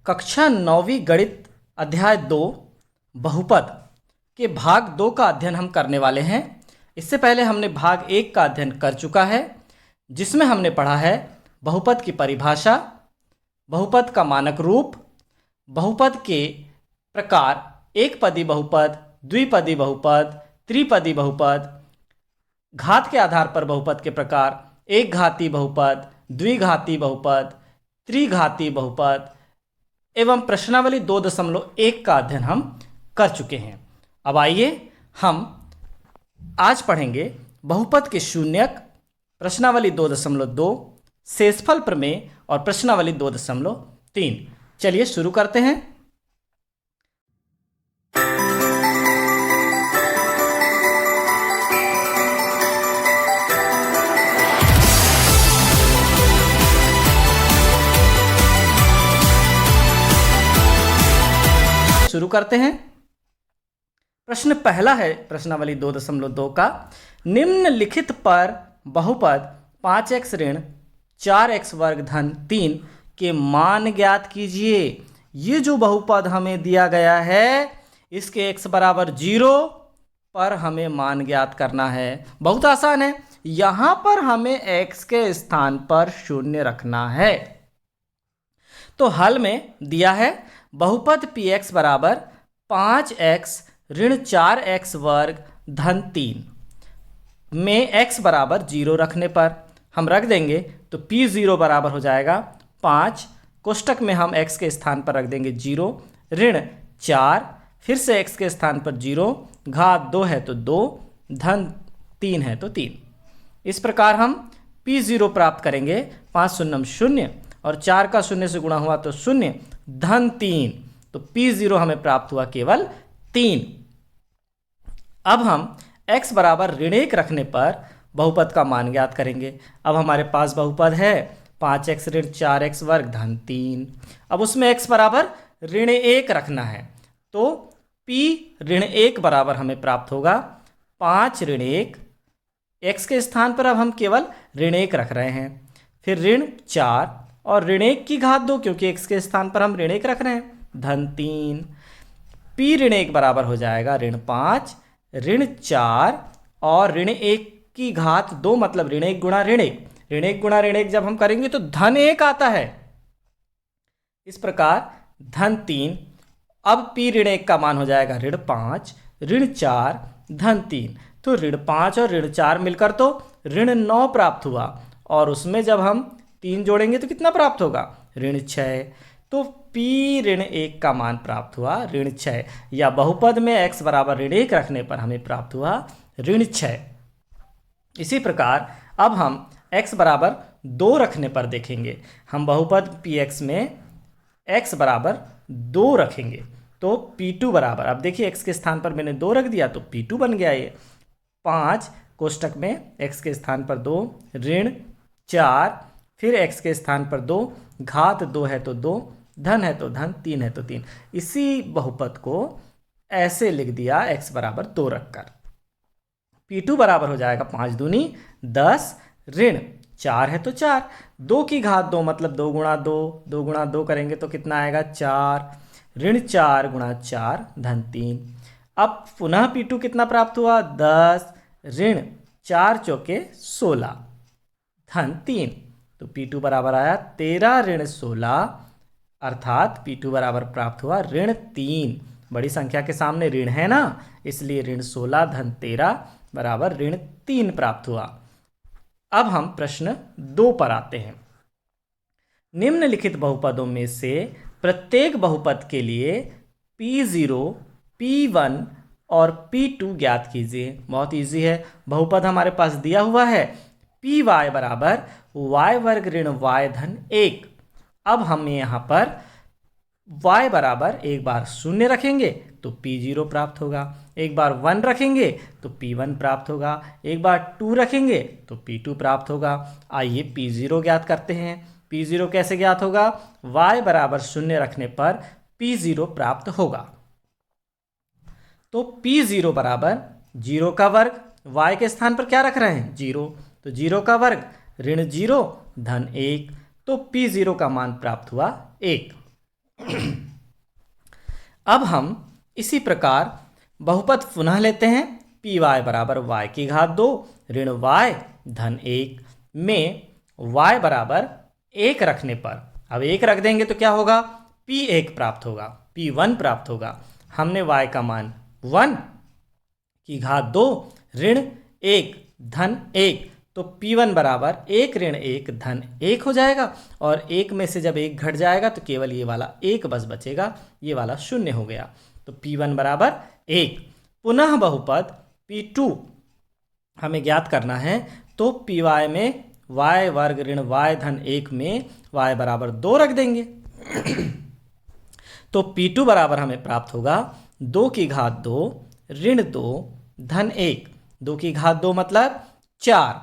कक्षा 9वीं गणित अध्याय 2 बहुपद के भाग 2 का अध्ययन हम करने वाले हैं। इससे पहले हमने भाग 1 का अध्ययन कर चुका है, जिसमें हमने पढ़ा है बहुपद की परिभाषा, बहुपद का मानक रूप, बहुपद के प्रकार, एक पदी बहुपद, द्विपदी बहुपद, त्रिपदी बहुपद, घात के आधार पर बहुपद के प्रकार, एक घाती बहुपद, द्विघाती बहुपद, त्रिघाती बहुपद एवं प्रश्नावली 2.1 का अध्ययन हम कर चुके हैं। अब आइए हम आज पढ़ेंगे बहुपद के शून्यक, प्रश्नावली 2.2, शेषफल प्रमेय और प्रश्नावली 2.3। चलिए शुरू करते हैं। शुरू करते हैं। प्रश्न पहला है प्रश्नावली 2.2 का, निम्नलिखित पर बहुपद 5x ऋण 4x वर्ग धन 3 के मान ज्ञात कीजिए। ये जो बहुपद हमें दिया गया है, इसके x बराबर 0 पर हमें मान ज्ञात करना है। बहुत आसान है, यहां पर हमें x के स्थान पर 0 रखना है। तो हल में दिया है बहुपद px बराबर 5x ऋण 4x वर्ग धन 3 में x बराबर 0 रखने पर हम रख देंगे तो p0 बराबर हो जाएगा 5, कोष्टक में हम x के स्थान पर रख देंगे 0, ऋण 4, फिर से x के स्थान पर 0, घात 2 है तो 2, धन 3 है तो 3। इस प्रकार हम p0 प्राप्त करेंगे। 5 शून्यम 0 और 4 का 0 से गुणा हुआ तो 0, धन 3, तो p0 हमें प्राप्त हुआ केवल 3। अब हम x बराबर ऋण 1 रखने पर बहुपद का मान ज्ञात करेंगे। अब हमारे पास बहुपद है 5x ऋण 4x वर्ग धन 3। अब उसमें x बराबर ऋण 1 रखना है, तो p ऋण 1 बराबर हमें प्राप्त होगा 5 ऋण 1, x के स्थान पर अब हम केवल ऋण 1 रख रहे हैं, फिर ऋण 4 और ऋण 1 की घात 2, क्योंकि x के स्थान पर हम ऋण 1 रख रहे हैं, धन 3। p ऋण 1 बराबर हो जाएगा ऋण 5, ऋण 4 और ऋण 1 की घात 2, मतलब ऋण 1 गुणा ऋण 1। ऋण 1 गुणा ऋण 1 जब हम करेंगे तो धन 1 आता है। इस प्रकार धन 3। अब p ऋण 1 का मान हो जाएगा ऋण 5, ऋण 4, धन 3। तो ऋण 5 और ऋण 4 मिलकर तो ऋण 9 प्राप्त हुआ, और उसमें जब हम 3 जोड़ेंगे तो कितना प्राप्त होगा, ऋण 6। तो p ऋण 1 का मान प्राप्त हुआ ऋण 6, या बहुपद में x बराबर ऋण 1 रखने पर हमें प्राप्त हुआ ऋण 6। इसी प्रकार अब हम x बराबर 2 रखने पर देखेंगे। हम बहुपद px में x बराबर 2 रखेंगे तो p2 बराबर, अब देखिए x के स्थान पर मैंने 2 रख दिया तो p2 बन गया। ये 5 कोष्टक में x के स्थान पर 2, ऋण 4, फिर x के स्थान पर 2, घात 2 है तो 2, धन है तो धन, 3 है तो 3। इसी बहुपद को ऐसे लिख दिया x बराबर 2 रखकर। p2 बराबर हो जाएगा 5 दूनी 10, ऋण 4 है तो 4, 2 की घात 2 मतलब 2 गुणा 2, 2 गुणा 2 करेंगे तो कितना आएगा 4, ऋण 4 गुणा 4, धन 3। अब पुनः p2 कितना प्राप्त हुआ 10, ऋण 4 चौके 16, धन 3। तो p2 बराबर आया 13 ऋण 16, अर्थात p2 बराबर प्राप्त हुआ ऋण 3। बड़ी संख्या के सामने ऋण है ना, इसलिए ऋण 16 धन 13 बराबर ऋण 3 प्राप्त हुआ। अब हम प्रश्न 2 पर आते हैं। निम्नलिखित बहुपदों में से प्रत्येक बहुपद के लिए p0, p1 और p2 ज्ञात कीजिए। बहुत इजी है, बहुपद हमारे पास दिया हुआ है py बराबर y वर्ग ऋण y धन 1। अब हम यहाँ पर y बराबर एक बार 0 रखेंगे तो p0 प्राप्त होगा, एक बार 1 रखेंगे तो p1 प्राप्त होगा, एक बार 2 रखेंगे तो p2 प्राप्त होगा। आइए p0 ज्ञात करते हैं। p0 कैसे ज्ञात होगा, y बराबर 0 रखने पर p0 प्राप्त होगा। तो p0 बराबर 0 का वर्ग, y के स्थान पर क्या रख रहे हैं 0, तो 0 का वर्ग ऋण 0 धन 1, तो p0 का मान प्राप्त हुआ 1। अब हम इसी प्रकार बहुपद पुनः लेते हैं। पी वाई बराबर वाई की घात 2 ऋण वाई धन 1 में y बराबर 1 रखने पर, अब 1 रख देंगे तो क्या होगा, P1 प्राप्त होगा, P1 प्राप्त होगा। हमने y का मान 1 की घात 2 ऋण 1 धन 1, तो P1 बराबर 1 ऋण 1 धन 1 हो जाएगा, और 1 में से जब 1 घट जाएगा तो केवल ये वाला 1 बस बचेगा, ये वाला 0 हो गया। तो P1 बराबर 1। पुनः बहुपद P2 हमें ज्ञात करना है, तो पी वाई में y वर्ग ऋण y धन 1 में y बराबर 2 रख देंगे। तो P2 बराबर हमें प्राप्त होगा 2 की घात 2 ऋण 2 धन 1, 2 की घात 2 मतलब 4,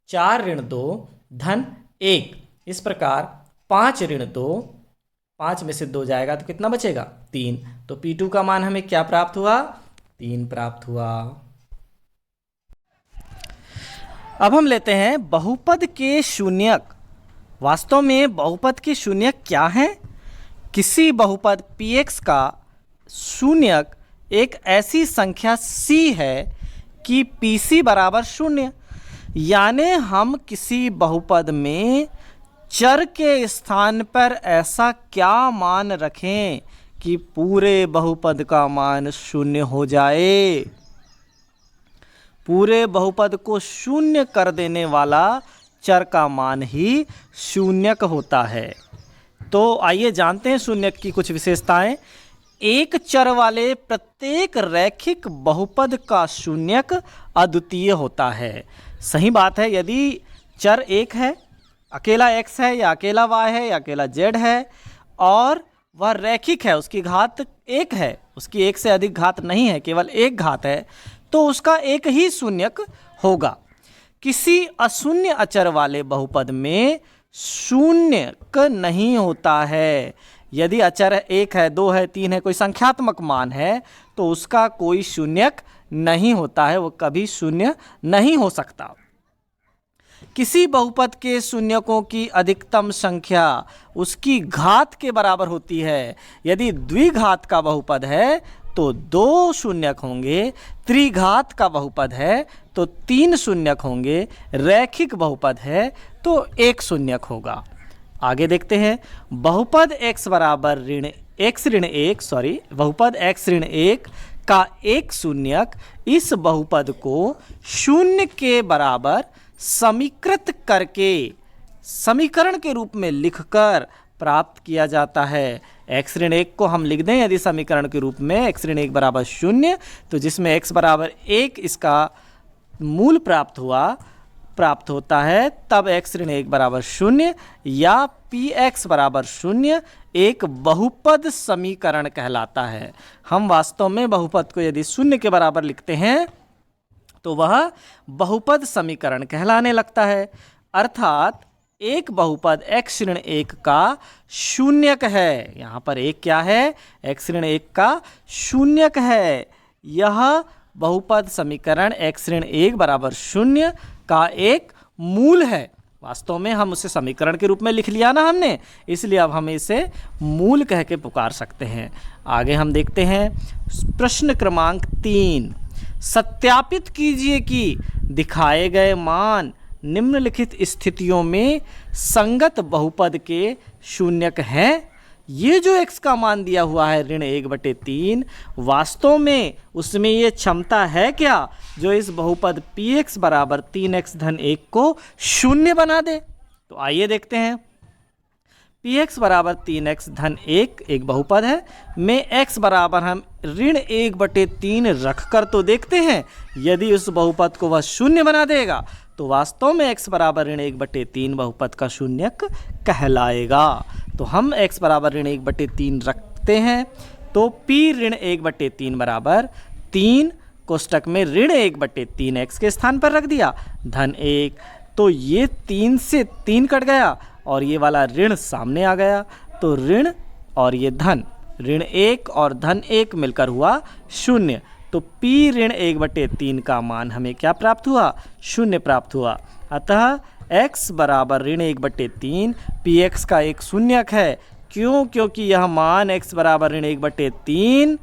4 ऋण 2 धन 1। इस प्रकार 5 ऋण 2, 5 में से 2 जाएगा तो कितना बचेगा, 3। तो P2 का मान हमें क्या प्राप्त हुआ, 3 प्राप्त हुआ। अब हम लेते हैं बहुपद के शून्यक। वास्तव में बहुपद के शून्यक क्या हैं? किसी बहुपद Px का शून्यक एक ऐसी संख्या C है कि PC बराबर 0, यानी हम किसी बहुपद में चर के स्थान पर ऐसा क्या मान रखें कि पूरे बहुपद का मान 0 हो जाए। पूरे बहुपद को शून्य कर देने वाला चर का मान ही शून्यक होता है। तो आइए जानते हैं शून्यक की कुछ विशेषताएं। एक चर वाले प्रत्येक रैखिक बहुपद का शून्यक अद्वितीय होता है। सही बात है, यदि चर एक है, अकेला x है या अकेला y है या अकेला z है, और वह रैखिक है, उसकी घात 1 है, उसकी 1 से अधिक घात नहीं है, केवल 1 घात है, तो उसका एक ही शून्यक होगा। किसी अशून्य अचर वाले बहुपद में शून्यक नहीं होता है। यदि अचर 1 है, 2 है, 3 है, कोई संख्यात्मक मान है, तो उसका कोई शून्यक नहीं होता है, वो कभी शून्य नहीं हो सकता। किसी बहुपद के शून्यकों की अधिकतम संख्या उसकी घात के बराबर होती है। यदि द्विघात का बहुपद है तो 2 शून्यक होंगे, त्रिघात का बहुपद है तो 3 शून्यक होंगे, रैखिक बहुपद है तो 1 शून्यक होगा। आगे देखते हैं, बहुपद x बराबर बहुपद x ऋण 1 का एक शून्यक इस बहुपद को शून्य के बराबर समीकृत करके समीकरण के रूप में लिखकर प्राप्त किया जाता है। x ऋण 1 को हम लिख दें यदि समीकरण के रूप में x ऋण 1 बराबर 0, तो जिसमें x बराबर 1 इसका मूल प्राप्त होता है, तब x ऋण 1 बराबर 0 या px बराबर 0 एक बहुपद समीकरण कहलाता है। हम वास्तव में बहुपद को यदि 0 के बराबर लिखते हैं तो वह बहुपद समीकरण कहलाने लगता है। अर्थात एक बहुपद x ऋण 1 का शून्यक है। यहाँ पर एक क्या है, x ऋण 1 का शून्यक है। यह बहुपद समीकरण x ऋण 1 बराबर 0 का एक मूल है। वास्तव में हम उसे समीकरण के रूप में लिख लिया ना हमने, इसलिए अब हम इसे मूल कह के पुकार सकते हैं। आगे हम देखते हैं प्रश्न क्रमांक 3। सत्यापित कीजिए कि दिखाए गए मान निम्नलिखित स्थितियों में संगत बहुपद के शून्यक हैं। ये जो x का मान दिया हुआ है ऋण 1/3, वास्तव में उसमें ये क्षमता है क्या जो इस बहुपद px बराबर 3x धन 1 को शून्य बना दे। तो आइए देखते हैं। px बराबर 3x धन 1 एक बहुपद है, में x बराबर हम ऋण 1/3 रख कर तो देखते हैं, यदि उस बहुपद को वह शून्य बना देगा तो वास्तव में x बराबर ऋण 1/3 बहुपद का शून्यक कहलाएगा। तो हम x बराबर ऋण 1/3 रखते हैं, तो p ऋण 1/3 बराबर 3 कोष्टक में ऋण 1/3 x के स्थान पर रख दिया धन 1, तो ये 3 से 3 कट गया और ये वाला ऋण सामने आ गया, तो ऋण और ये धन, ऋण 1 और धन 1 मिलकर हुआ 0। तो p ऋण 1/3 का मान हमें क्या प्राप्त हुआ, 0 प्राप्त हुआ। अतः x बराबर ऋण 1/3 px का एक शून्यक है, क्यों? क्योंकि यह मान x बराबर ऋण 1/3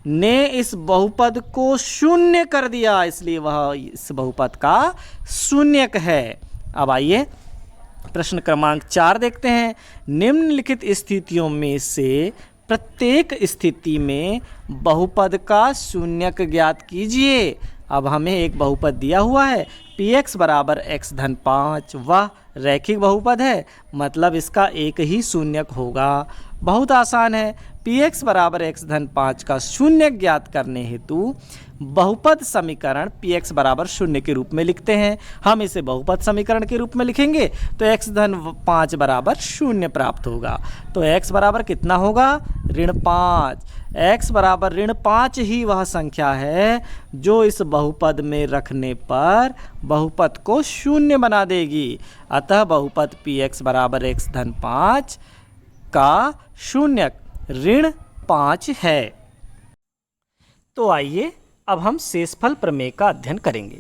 ने इस बहुपद को शून्य कर दिया, इसलिए वह इस बहुपद का शून्यक है। अब आइए प्रश्न क्रमांक 4 देखते हैं। निम्नलिखित स्थितियों में से प्रत्येक स्थिति में बहुपद का शून्यक ज्ञात कीजिए। अब हमें एक बहुपद दिया हुआ है px बराबर x धन 5, वह रैखिक बहुपद है, मतलब इसका एक ही शून्यक होगा। बहुत आसान है। px बराबर x धन 5 का शून्यक ज्ञात करने हेतु बहुपद समीकरण px बराबर 0 के रूप में लिखते हैं। हम इसे बहुपद समीकरण के रूप में लिखेंगे तो x धन 5 बराबर 0 प्राप्त होगा। तो x बराबर कितना होगा? ऋण 5। x बराबर ऋण 5 ही वह संख्या है जो इस बहुपद में रखने पर बहुपद को शून्य बना देगी। अतः बहुपद px बराबर x धन 5 का शून्यक ऋण 5 है। तो आइए अब हम शेषफल प्रमेय का अध्ययन करेंगे।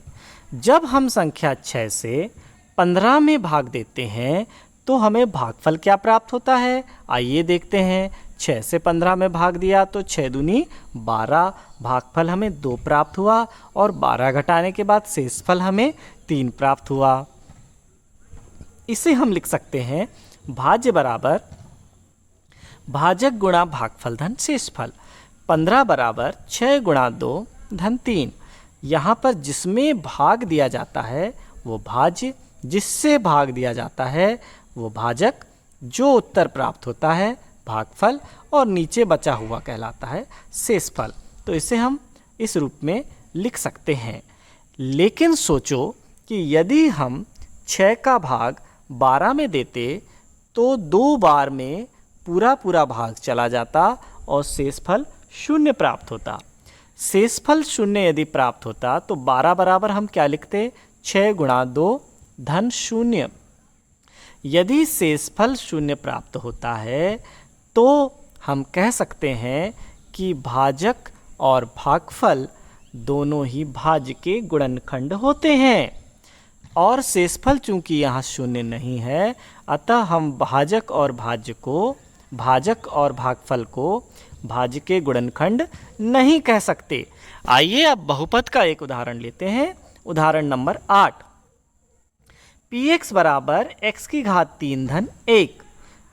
जब हम संख्या 6 से 15 में भाग देते हैं तो हमें भागफल क्या प्राप्त होता है? आइए देखते हैं। 6 से 15 में भाग दिया तो 6 दूनी 12, भागफल हमें 2 प्राप्त हुआ और 12 घटाने के बाद शेषफल हमें 3 प्राप्त हुआ। इसे हम लिख सकते हैं भाज्य बराबर भाजक गुणा भागफल धन शेषफल। 15 बराबर 6 गुणा 2 धन 3। यहाँ पर जिसमें भाग दिया जाता है वो भाज्य, जिससे भाग दिया जाता है वो भाजक, जो उत्तर प्राप्त होता है भागफल और नीचे बचा हुआ कहलाता है शेषफल। तो इसे हम इस रूप में लिख सकते हैं। लेकिन सोचो कि यदि हम 6 का भाग 12 में देते तो 2 बार में पूरा भाग चला जाता और शेषफल 0 प्राप्त होता। शेषफल 0 यदि प्राप्त होता तो 12 बराबर हम क्या लिखते? 6 गुणा 2 धन 0। यदि शेषफल 0 प्राप्त होता है तो हम कह सकते हैं कि भाजक और भागफल दोनों ही भाज्य के गुणनखंड होते हैं। और शेषफल चूंकि यहाँ 0 नहीं है, अतः हम भाजक और भागफल को भाज्य के गुणनखंड नहीं कह सकते। आइए अब बहुपद का एक उदाहरण लेते हैं। उदाहरण नंबर 8। px बराबर x की घात 3 धन 1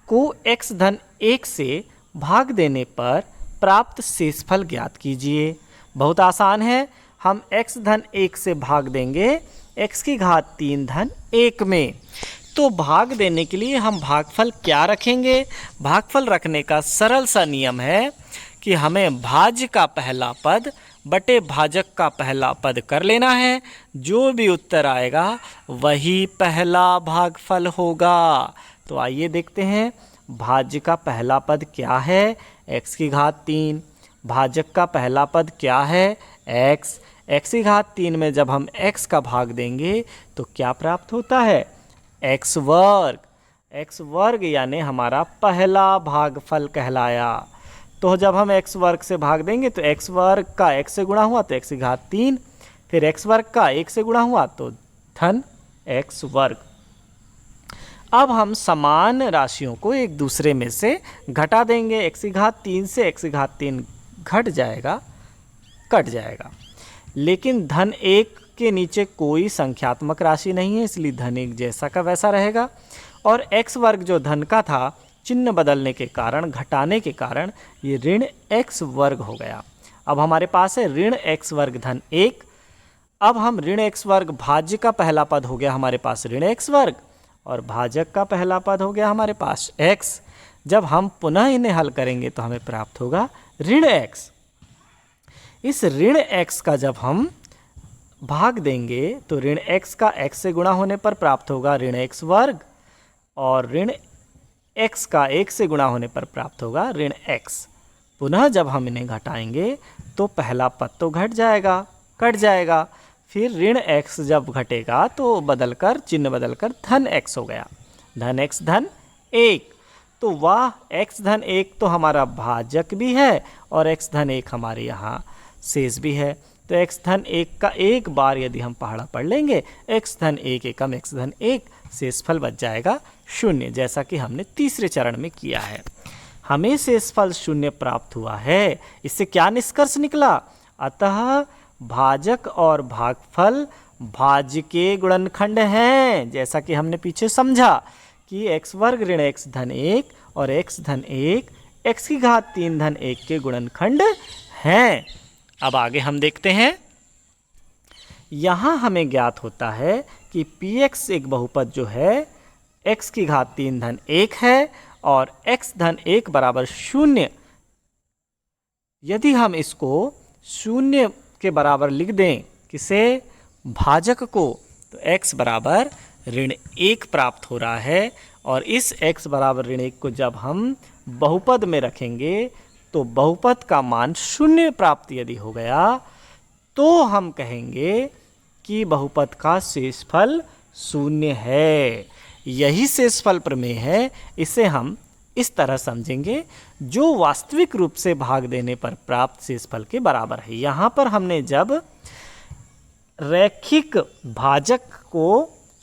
को x धन 1 से भाग देने पर प्राप्त शेषफल ज्ञात कीजिए। बहुत आसान है। हम x धन 1 से भाग देंगे x की घात 3 धन 1 में। तो भाग देने के लिए हम भागफल क्या रखेंगे? भागफल रखने का सरल सा नियम है कि हमें भाज्य का पहला पद बटे भाजक का पहला पद कर लेना है। जो भी उत्तर आएगा वही पहला भागफल होगा। तो आइए देखते हैं भाज्य का पहला पद क्या है? x की घात 3। भाजक का पहला पद क्या है? x की घात 3 में जब हम x का भाग देंगे तो क्या प्राप्त होता है? x वर्ग यानी हमारा पहला भागफल कहलाया। तो जब हम x वर्ग से भाग देंगे तो x वर्ग का x से गुणा हुआ तो x की घात 3, फिर x वर्ग का 1 से गुणा हुआ तो धन x वर्ग। अब हम समान राशियों को एक दूसरे में से घटा देंगे। x की घात 3 से x की घात 3 घट जाएगा, कट जाएगा। लेकिन धन 1 के नीचे कोई संख्यात्मक राशि नहीं है, इसलिए धन 1 जैसा का वैसा रहेगा। और x वर्ग जो धन का था, चिन्ह बदलने के कारण, घटाने के कारण ये ऋण x वर्ग हो गया। अब हमारे पास है ऋण x वर्ग धन 1। अब हम ऋण x वर्ग भाज्य का पहला पद हो गया हमारे पास ऋण x वर्ग और भाजक का पहला पद हो गया हमारे पास x। जब हम पुनः इन्हें हल करेंगे तो हमें प्राप्त होगा ऋण x। इस ऋण x का जब हम भाग देंगे तो ऋण x का x से गुणा होने पर प्राप्त होगा ऋण x वर्ग और ऋण x का 1 से गुणा होने पर प्राप्त होगा ऋण x। पुनः जब हम इन्हें घटाएंगे तो पहला पद तो घट जाएगा, कट जाएगा। फिर ऋण x जब घटेगा तो बदलकर चिन्ह बदलकर धन x हो गया। धन x धन 1। तो वह x धन 1 तो हमारा भाजक भी है और x धन 1 हमारे यहाँ शेष भी है। तो x धन 1 का एक बार यदि हम पहाड़ा पढ़ लेंगे x धन 1 एकम x धन 1 शेषफल बच जाएगा 0, जैसा कि हमने तीसरे चरण में किया है। हमें शेषफल 0 प्राप्त हुआ है। इससे क्या निष्कर्ष निकला? अतः भाजक और भागफल भाज्य के गुणनखंड हैं, जैसा कि हमने पीछे समझा कि x वर्ग ऋण x धन 1 और x धन 1 x की घात 3 धन 1 के गुणनखंड हैं। अब आगे हम देखते हैं। यहाँ हमें ज्ञात होता है कि px एक बहुपद जो है x की घात 3 धन 1 है और x धन 1 बराबर 0। यदि हम इसको 0 के बराबर लिख दें, किसे? भाजक को, तो x बराबर ऋण 1 प्राप्त हो रहा है। और इस x बराबर ऋण 1 को जब हम बहुपद में रखेंगे तो बहुपद का मान 0 प्राप्त यदि हो गया तो हम कहेंगे कि बहुपद का शेषफल 0 है। यही शेषफल प्रमेय है। इसे हम इस तरह समझेंगे, जो वास्तविक रूप से भाग देने पर प्राप्त शेषफल के बराबर है। यहाँ पर हमने जब रैखिक भाजक को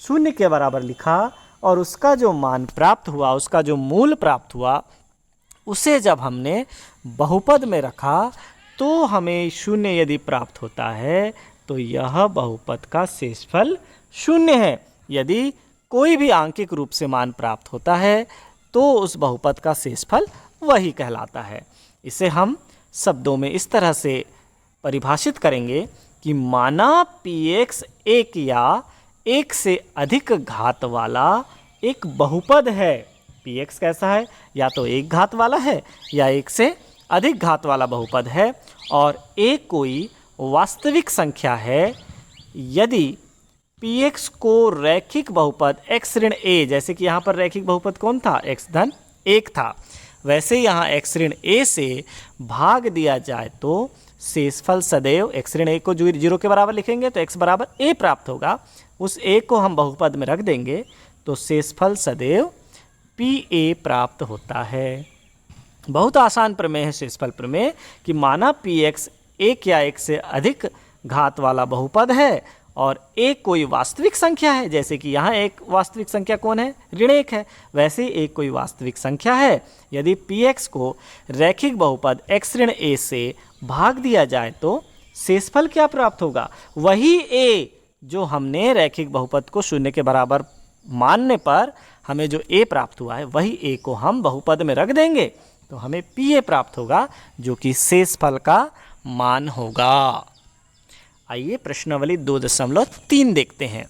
0 के बराबर लिखा और उसका जो मान प्राप्त हुआ, उसका जो मूल प्राप्त हुआ, उसे जब हमने बहुपद में रखा तो हमें 0 यदि प्राप्त होता है तो यह बहुपद का शेषफल 0 है। यदि कोई भी आंकिक रूप से मान प्राप्त होता है तो उस बहुपद का शेषफल वही कहलाता है। इसे हम शब्दों में इस तरह से परिभाषित करेंगे कि माना px एक या एक से अधिक घात वाला एक बहुपद है। px कैसा है? या तो एक घात वाला है या एक से अधिक घात वाला बहुपद है और a कोई वास्तविक संख्या है। यदि px को रैखिक बहुपद x ऋण a, जैसे कि यहाँ पर रैखिक बहुपद कौन था? x धन 1 था, वैसे यहाँ x ऋण a से भाग दिया जाए तो शेषफल सदैव x ऋण 1 को 0 के बराबर लिखेंगे तो x बराबर a प्राप्त होगा। उस a को हम बहुपद में रख देंगे तो शेषफल सदैव pa प्राप्त होता है। बहुत आसान प्रमेय है शेषफल प्रमेय कि माना px एक या एक से अधिक घात वाला बहुपद है और एक कोई वास्तविक संख्या है, जैसे कि यहाँ एक वास्तविक संख्या कौन है? ऋण 1 है, वैसे ही एक कोई वास्तविक संख्या है। यदि px को रैखिक बहुपद x ऋण a से भाग दिया जाए तो शेषफल क्या प्राप्त होगा? वही a जो हमने रैखिक बहुपद को 0 के बराबर मानने पर हमें जो a प्राप्त हुआ है, वही a को हम बहुपद में रख देंगे तो हमें pa प्राप्त होगा, जो कि शेषफल का मान होगा। आइए प्रश्नावली 2.3 देखते हैं।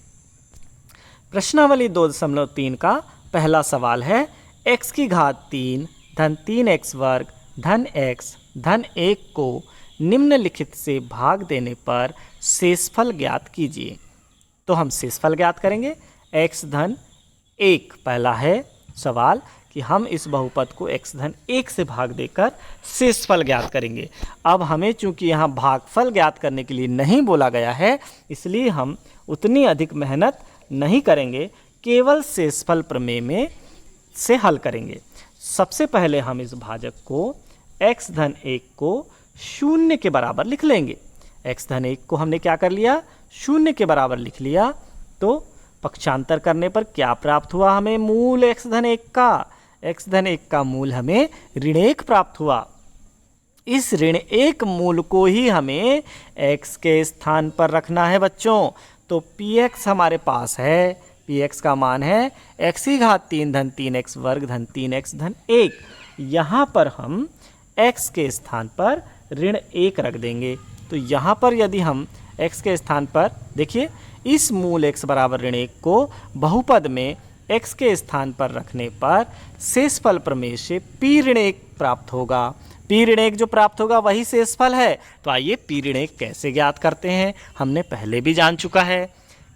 प्रश्नावली 2.3 का पहला सवाल है, x की घात 3 धन 3x वर्ग धन x धन 1 को निम्नलिखित से भाग देने पर शेषफल ज्ञात कीजिए। तो हम शेषफल ज्ञात करेंगे। x धन 1 पहला है सवाल कि हम इस बहुपद को x धन 1 से भाग देकर शेषफल ज्ञात करेंगे। अब हमें चूंकि यहाँ भागफल ज्ञात करने के लिए नहीं बोला गया है, इसलिए हम उतनी अधिक मेहनत नहीं करेंगे, केवल शेषफल प्रमेय में से हल करेंगे। सबसे पहले हम इस भाजक को x धन 1 को 0 के बराबर लिख लेंगे। x धन 1 को हमने क्या कर लिया? 0 के बराबर लिख लिया। तो पक्षांतर करने पर क्या प्राप्त हुआ हमें? मूल x धन 1 का। x धन 1 का मूल हमें ऋण 1 प्राप्त हुआ। इस ऋण 1 मूल को ही हमें x के स्थान पर रखना है बच्चों। तो px हमारे पास है, px का मान है x की घात 3 धन 3x वर्ग धन 3x धन 1। यहाँ पर हम x के स्थान पर ऋण 1 रख देंगे। तो यहाँ पर यदि हम x के स्थान पर देखिए, इस मूल x बराबर ऋण 1 को बहुपद में x के स्थान पर रखने पर शेषफल प्रमेय से p ऋण 1 प्राप्त होगा। p ऋण 1 जो प्राप्त होगा वही शेषफल है। तो आइए p ऋण 1 कैसे ज्ञात करते हैं? हमने पहले भी जान चुका है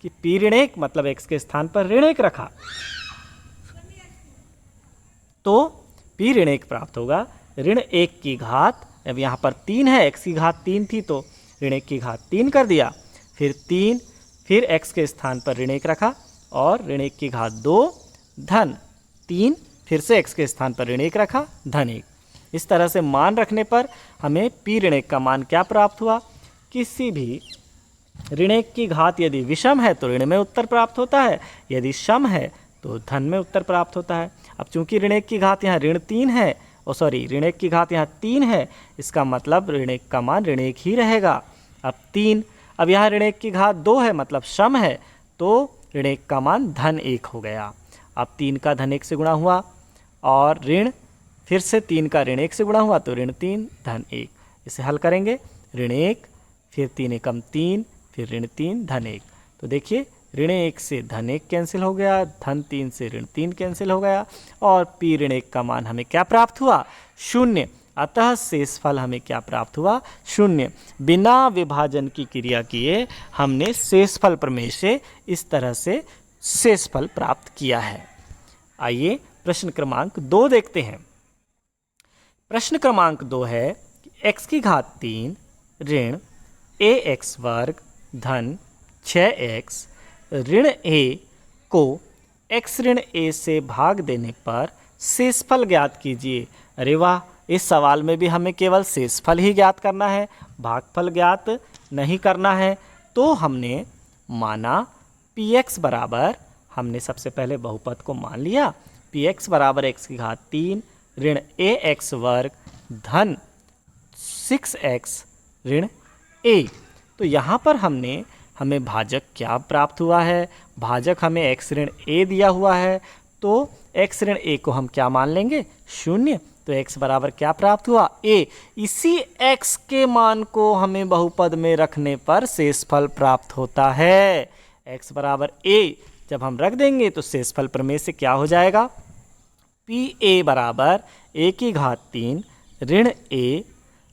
कि p ऋण 1 मतलब x के स्थान पर ऋण 1 रखा तो p ऋण 1 प्राप्त होगा। ऋण 1 की घात, अब यहाँ पर 3 है, x की घात 3 थी तो ऋण 1 की घात 3 कर दिया, फिर 3, फिर x के स्थान पर ऋण 1 रखा और ऋण 1 की घात 2 धन 3, फिर से x के स्थान पर ऋण 1 रखा धन 1। इस तरह से मान रखने पर हमें p ऋण 1 का मान क्या प्राप्त हुआ? किसी भी ऋण 1 की घात यदि विषम है तो ऋण में उत्तर प्राप्त होता है, यदि सम है तो धन में उत्तर प्राप्त होता है। अब चूंकि ऋण 1 की घात यहाँ ऋण 3 है, ऋण 1 की घात यहाँ 3 है, इसका मतलब ऋण 1 का मान ऋण 1 ही रहेगा। अब 3, अब यहाँ ऋण 1 की घात 2 है मतलब सम है, तो ऋण 1 का मान धन 1 हो गया। अब 3 का धन 1 से गुणा हुआ और ऋण फिर से 3 का ऋण 1 से गुणा हुआ तो ऋण 3 धन 1। इसे हल करेंगे, ऋण 1 फिर 3 एकम 3 फिर ऋण 3 धन 1। तो देखिए ऋण 1 से धन 1 कैंसिल हो गया, धन 3 से ऋण 3 कैंसिल हो गया और पी ऋण 1 का मान हमें क्या प्राप्त हुआ, 0। अतः शेषफल हमें क्या प्राप्त हुआ, 0। बिना विभाजन की क्रिया किए हमने शेषफल प्रमेय से इस तरह से शेषफल प्राप्त किया है। आइए प्रश्न क्रमांक 2 देखते हैं। प्रश्न क्रमांक 2 है x की घात 3 ऋण ax वर्ग धन 6x ऋण a को x ऋण a से भाग देने पर शेषफल ज्ञात कीजिए। अरे वाह, इस सवाल में भी हमें केवल शेषफल ही ज्ञात करना है, भागफल ज्ञात नहीं करना है। तो हमने माना px बराबर, हमने सबसे पहले बहुपद को मान लिया, px बराबर x की घात 3 ऋण ax वर्ग धन 6x ऋण a। तो यहाँ पर हमें भाजक क्या प्राप्त हुआ है, भाजक हमें x ऋण a दिया हुआ है, तो x ऋण a को हम क्या मान लेंगे, 0। तो x बराबर क्या प्राप्त हुआ, a। इसी x के मान को हमें बहुपद में रखने पर शेषफल प्राप्त होता है। x बराबर a जब हम रख देंगे तो शेषफल प्रमेय से क्या हो जाएगा, pa बराबर a की घात 3 ऋण a,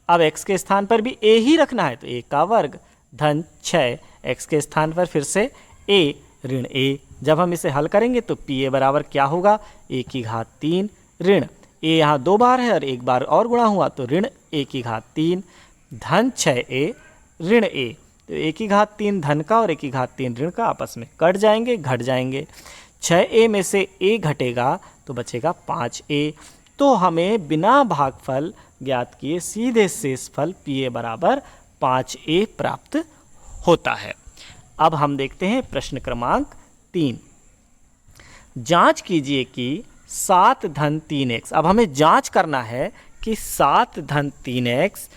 अब x के स्थान पर भी a ही रखना है तो a का वर्ग धन 6, x के स्थान पर फिर से a ऋण a। जब हम इसे हल करेंगे तो pa बराबर क्या होगा, a की घात 3 ऋण a, यहाँ 2 बार है और 1 बार और गुणा हुआ तो ऋण a की घात 3 धन 6a ऋण a। तो a की घात 3 धन का और a की घात 3 ऋण का आपस में कट जाएंगे, घट जाएंगे। 6a में से a घटेगा तो बचेगा 5a। तो हमें बिना भागफल ज्ञात किए सीधे शेषफल pa बराबर 5a प्राप्त होता है। अब हम देखते हैं प्रश्न क्रमांक 3। जांच कीजिए कि 7 धन 3x, अब हमें जांच करना है कि 7 धन 3x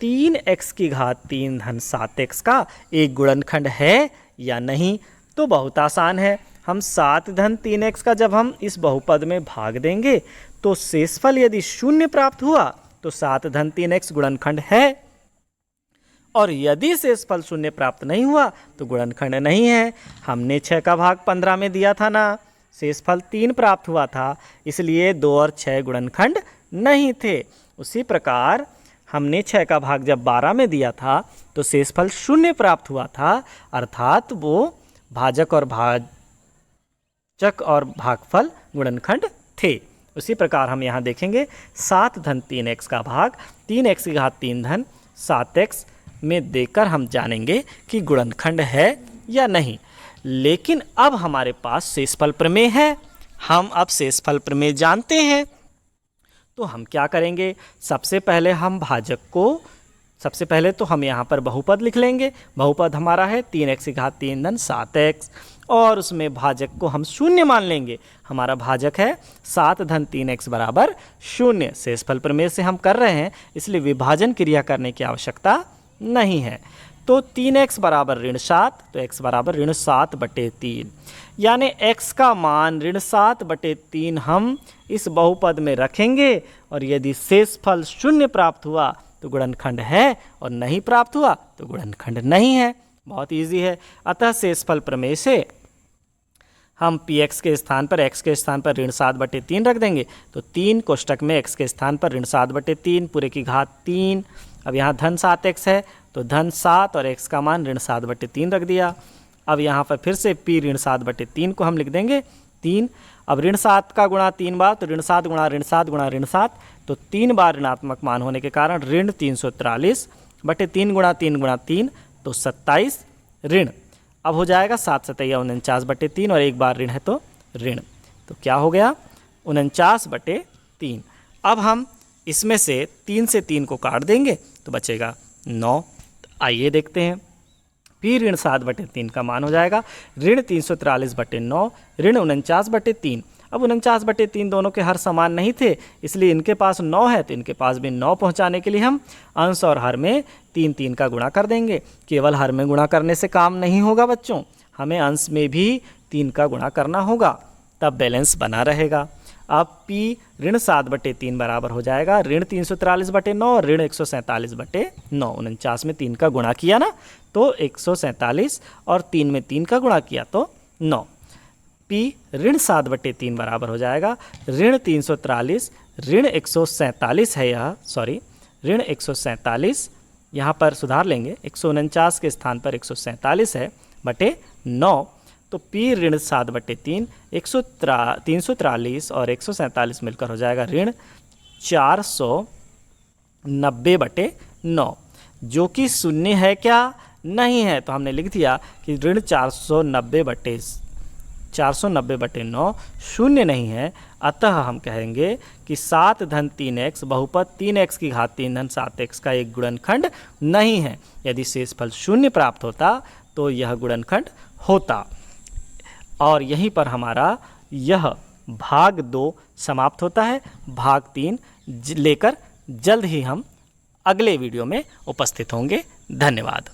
3x की घात 3 धन 7x का एक गुणनखंड है या नहीं। तो बहुत आसान है, हम 7 धन 3x का जब हम इस बहुपद में भाग देंगे तो शेषफल यदि 0 प्राप्त हुआ तो 7 धन 3x गुणनखंड है, और यदि शेषफल 0 प्राप्त नहीं हुआ तो गुणनखंड नहीं है। हमने 6 का भाग 15 में दिया था ना, शेषफल 3 प्राप्त हुआ था, इसलिए 2 और 6 गुणनखंड नहीं थे। उसी प्रकार हमने 6 का भाग जब 12 में दिया था तो शेषफल 0 प्राप्त हुआ था, अर्थात वो भाजक और भागफल गुणनखंड थे। उसी प्रकार हम यहाँ देखेंगे 7 धन 3x का भाग 3x की घात 3 धन 7x में देकर हम जानेंगे कि गुणनखंड है या नहीं। लेकिन अब हमारे पास शेषफल प्रमेय है, हम अब शेषफल प्रमेय जानते हैं, तो हम क्या करेंगे, सबसे पहले तो हम यहाँ पर बहुपद लिख लेंगे। बहुपद हमारा है 3x की घात 3 धन 7x, और उसमें भाजक को हम 0 मान लेंगे। हमारा भाजक है 7 धन 3x बराबर 0। शेषफल प्रमेय से हम कर रहे हैं, इसलिए विभाजन क्रिया करने की आवश्यकता नहीं है। तो 3x बराबर ऋण 7, तो x बराबर ऋण 7/3, यानी x का मान ऋण 7/3 हम इस बहुपद में रखेंगे, और यदि शेषफल 0 प्राप्त हुआ तो गुणनखंड है, और नहीं प्राप्त हुआ तो गुणनखंड नहीं है। बहुत इजी है। अतः शेषफल प्रमेय से हम px के स्थान पर x के स्थान पर ऋण 7/3 रख देंगे, तो 3 कोष्टक में x के स्थान पर ऋण 7/3 पूरे की घात 3। अब यहाँ धन 7x है तो धन 7 और x का मान ऋण 7/3 रख दिया। अब यहाँ पर फिर से p ऋण 7/3 को हम लिख देंगे 3। अब ऋण 7 का गुणा 3 बार, तो ऋण 7 गुणा ऋण 7 गुणा ऋण 7, तो 3 बार ऋणात्मक मान होने के कारण ऋण 343/3 गुणा 3 गुणा 3 तो 27 ऋण। अब हो जाएगा 7 सतैया 49/3, और 1 बार ऋण है तो ऋण, तो क्या हो गया 49/3। अब हम इसमें से 3 से 3 को काट देंगे तो बचेगा 9। आइए देखते हैं पी ऋण 7/3 का मान हो जाएगा ऋण 343/9 ऋण 49/3। अब 49/3 दोनों के हर समान नहीं थे, इसलिए इनके पास 9 है तो इनके पास भी 9 पहुंचाने के लिए हम अंश और हर में 3 का गुणा कर देंगे। केवल हर में गुणा करने से काम नहीं होगा बच्चों, हमें अंश में भी 3 का गुणा करना होगा, तब बैलेंस बना रहेगा। अब P ऋण 7/3 बराबर हो जाएगा ऋण 343/9 और ऋण 147/9। 49 में 3 का गुणा किया ना तो 147 और 3 में 3 का गुणा किया तो 9। P ऋण 7/3 बराबर हो जाएगा ऋण 343 ऋण 147 है यह, सॉरी ऋण 147, यहाँ पर सुधार लेंगे, 149 के स्थान पर 147 है बटे 9। तो P ऋण 7/3 343 और 147 मिलकर हो जाएगा ऋण 490/9, जो कि शून्य है क्या? नहीं है, तो हमने लिख दिया कि ऋण 490/9 शून्य नहीं है, अतः हम कहेंगे कि 7 धन 3x बहुपद 3x की घात 3 धन 7x का एक गुणनखंड नहीं है। यदि शेषफल शून्य प्राप्त होता तो यह गुणनखंड होता। और यहीं पर हमारा यह भाग 2 समाप्त होता है। भाग 3 लेकर जल्द ही हम अगले वीडियो में उपस्थित होंगे। धन्यवाद।